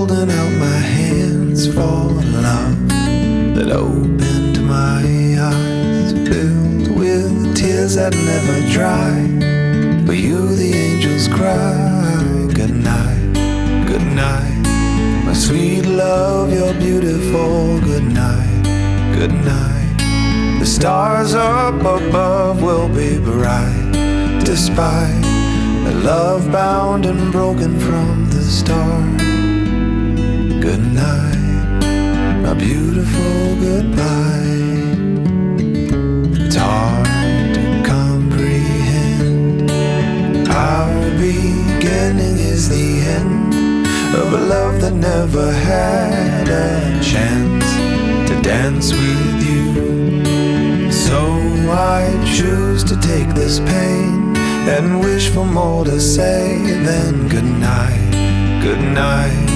holding out my hands for love that opened my eyes, filled with tears that never dry. For you the angels cry, good night, good night. My sweet love, you're beautiful, good night, good night. The stars up above will be bright, despite a love bound and broken from the start. Good night, my beautiful goodbye. It's hard to comprehend. Our beginning is the end of a love that never had a chance to dance with you. So I choose to take this pain and wish for more to say than good night, good night.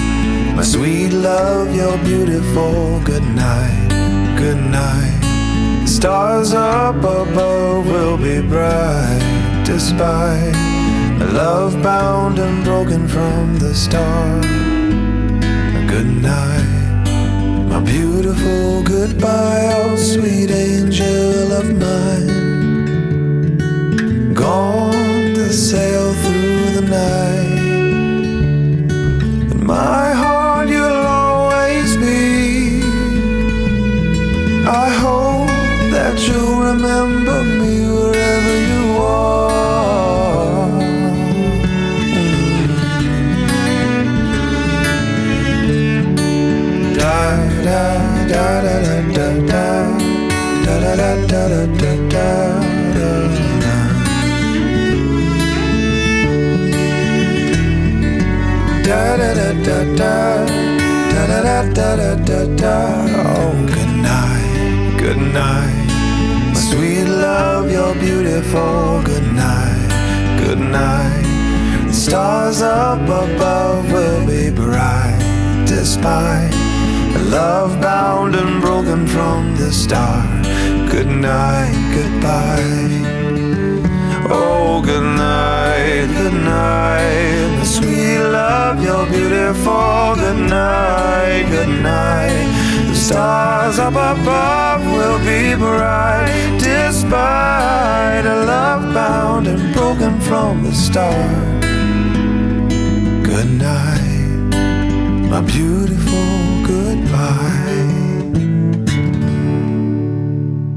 My sweet love, you're beautiful, good night, good night. The stars up above will be bright, despite a love bound and broken from the start. Good night, my beautiful goodbye, oh sweet angel of mine. Gone to sail through the night. In my heart you'll always be. I hope that you'll remember me wherever you are. Da da da da da da da da da da da da. Da da da da da da da da da da da. Oh, good night, good night. My sweet love, you're beautiful. Good night, good night. The stars up above will be bright, despite a love bound and broken from the start. Good night, goodbye. Oh, good night, good night. My sweet love, you're beautiful. Good night, good night. The stars up above will be bright, despite a love bound and broken from the start. Good night, my beautiful goodbye.